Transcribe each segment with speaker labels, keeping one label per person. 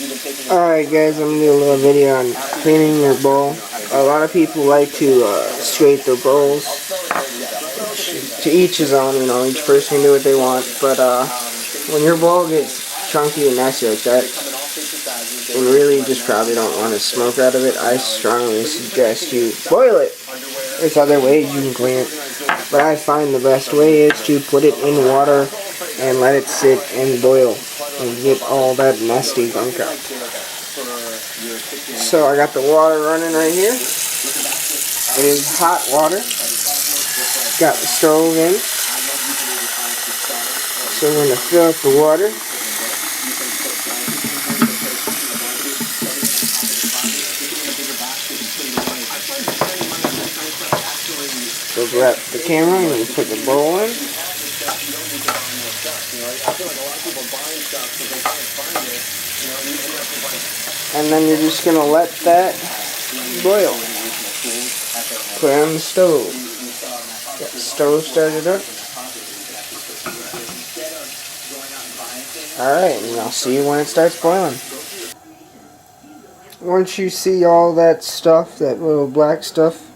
Speaker 1: Alright guys, I'm going to do a little video on cleaning your bowl. A lot of people like to scrape their bowls. To each his own, you know, each person can do what they want. But when your bowl gets chunky and nasty like that, and really you just probably don't want to smoke out of it, I strongly suggest you boil it. There's other ways you can clean it, but I find the best way is to put it in water and let it sit and boil and get all that nasty gunk out. So I got the water running right here. It is hot water. Got the stove in. So we're going to fill up the water. So grab the camera and put the bowl in. And then you're just going to let that boil. Put it on the stove. Get the stove started up. Alright, and I'll see you when it starts boiling. Once you see all that stuff, that little black stuff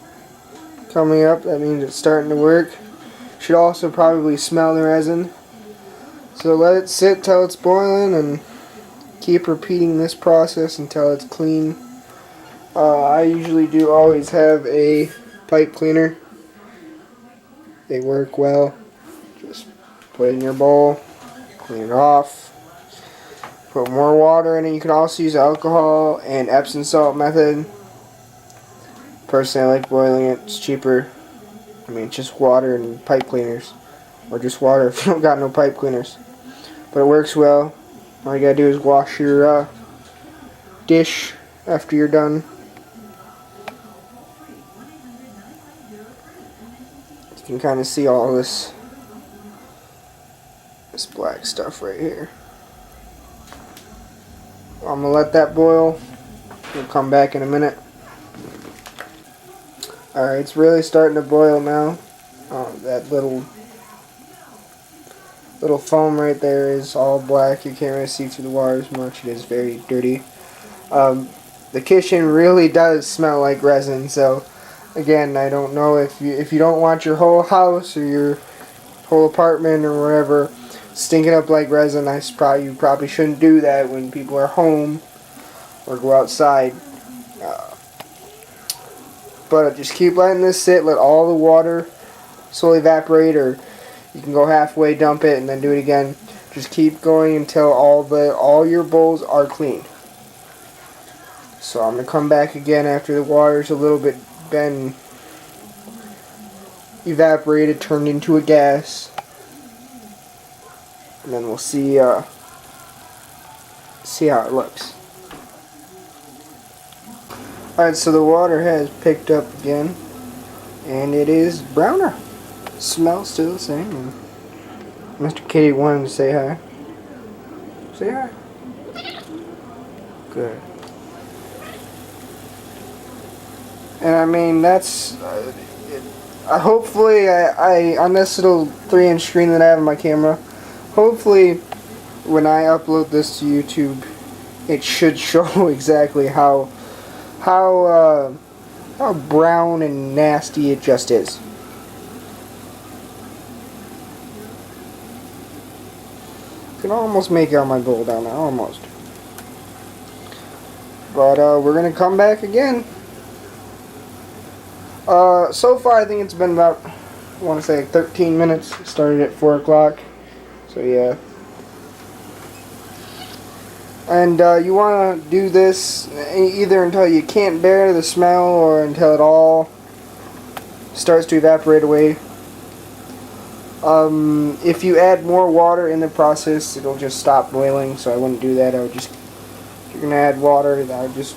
Speaker 1: coming up, that means it's starting to work. Should also probably smell the resin. So let it sit till it's boiling and keep repeating this process until it's clean. I usually do always have a pipe cleaner. They work well. Just put it in your bowl, clean it off. Put more water in it. You can also use alcohol and Epsom salt method. Personally, I like boiling it. It's cheaper. I mean, it's just water and pipe cleaners. Or just water if you don't got no pipe cleaners. But it works well. All you gotta do is wash your dish after you're done. You can kind of see all this black stuff right here. I'm gonna let that boil. We'll come back in a minute. Alright, it's really starting to boil now. That little foam right there is all black. You can't really see through the water as much. It is very dirty. The kitchen really does smell like resin. So again, I don't know if you don't want your whole house or your whole apartment or whatever stinking up like resin. You probably shouldn't do that when people are home or go outside. But just keep letting this sit. Let all the water slowly evaporate, or you can go halfway, dump it, and then do it again. Just keep going until all your bowls are clean. So I'm gonna come back again after the water's a little bit been evaporated, turned into a gas, and then we'll see how it looks. Alright, so the water has picked up again, and it is browner. Smells still the same. And Mr. Kitty wanted to say hi. Say hi. Good. And I mean, that's hopefully I on this little 3-inch screen that I have on my camera, hopefully when I upload this to YouTube, it should show exactly how brown and nasty it just is. You can almost make out my bowl down there, almost. But we're gonna come back again. So far I think it's been about, I want to say 13 minutes. It started at 4 o'clock. So yeah. And you want to do this either until you can't bear the smell or until it all starts to evaporate away. If you add more water in the process, it'll just stop boiling, so I wouldn't do that. If you're going to add water, I would just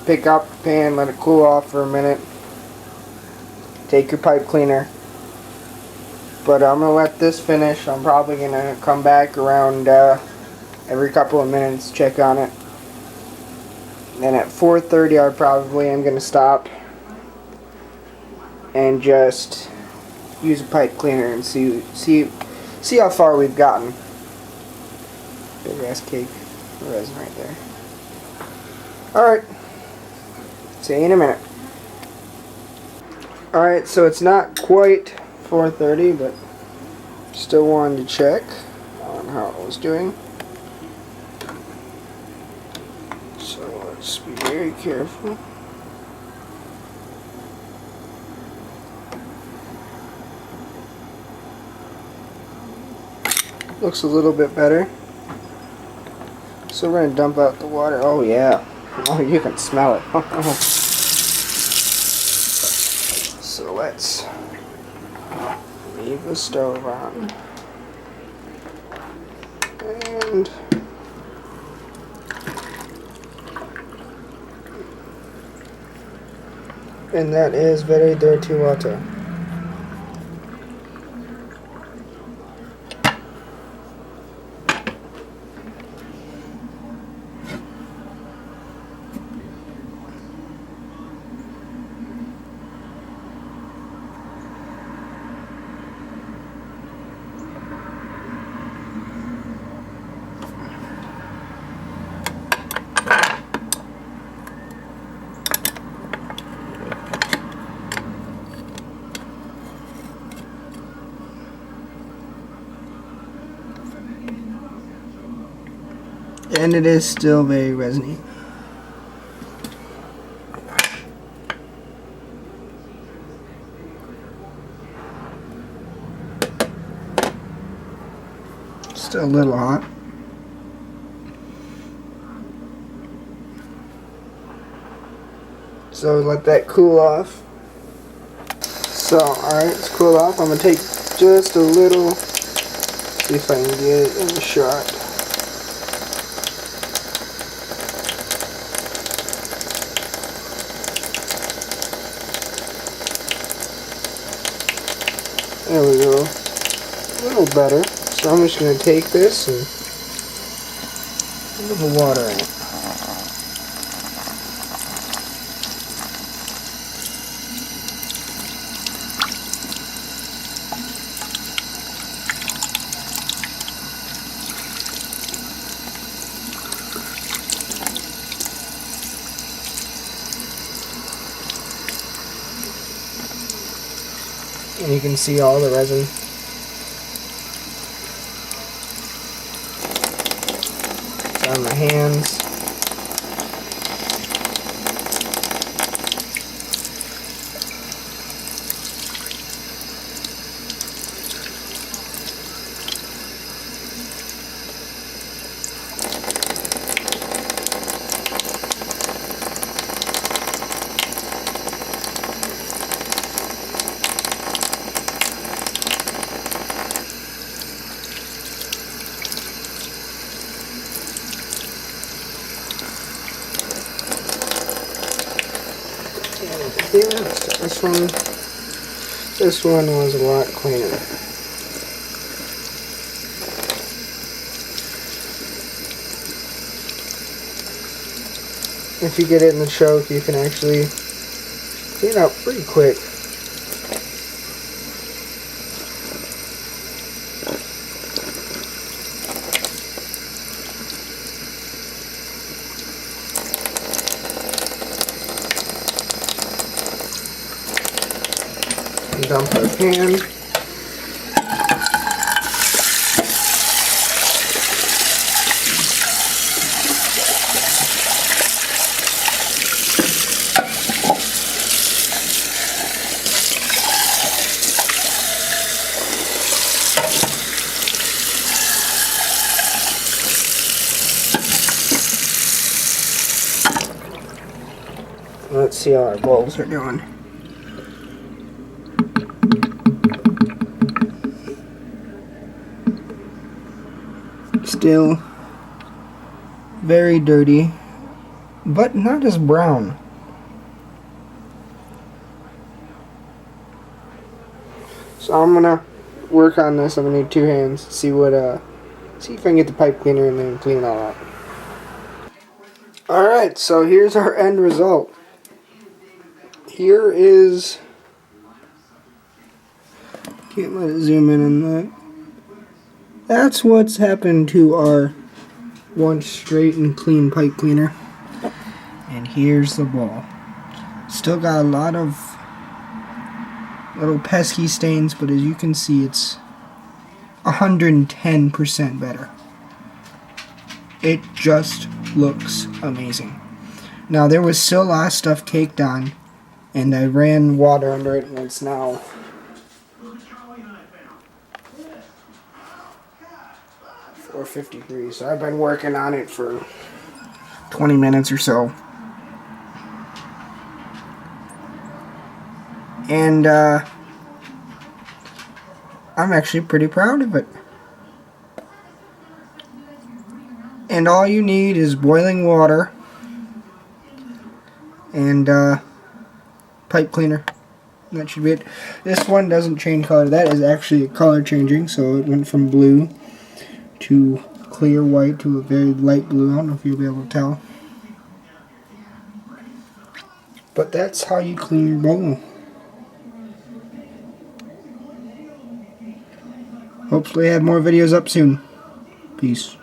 Speaker 1: pick up the pan, let it cool off for a minute. Take your pipe cleaner. But I'm going to let this finish. I'm probably going to come back around every couple of minutes, check on it. Then at 4:30 I probably am going to stop and just use a pipe cleaner and see how far we've gotten. Big ass cake. resin right there. Alright, see you in a minute. Alright, so it's not quite 4:30, but still wanted to check on how it was doing. So let's be very careful. Looks a little bit better. So we're going to dump out the water. Oh yeah. Oh, you can smell it. So let's leave the stove on. And that is very dirty water. And it is still very resiny. Still a little hot. So let that cool off. So, alright, it's cooled off. I'm going to take just a little, see if I can get it in the shot. There we go. A little better. So I'm just going to take this and a little water in it. And you can see all the resin. It's on my hands. Yeah, this one was a lot cleaner. If you get it in the choke, you can actually clean it up pretty quick. Dump our pan. Let's see how our bulbs are doing. Still very dirty, but not as brown. So I'm gonna work on this. I'm gonna need 2 hands. See if I can get the pipe cleaner and then clean it all out. Alright, so here's our end result. Here is, can't let it zoom in on that. That's what's happened to our one straight and clean pipe cleaner. And here's the ball. Still got a lot of little pesky stains, but as you can see, it's 110% better. It just looks amazing. Now, there was still a lot of stuff caked on, and I ran water under it, and it's now .450 degrees. So I've been working on it for 20 minutes or so. And I'm actually pretty proud of it. And all you need is boiling water and pipe cleaner. That should be it. This one doesn't change color. That is actually color changing, so it went from blue to clear white to a very light blue. I don't know if you'll be able to tell. But that's how you clean your bowl. Hopefully I have more videos up soon. Peace.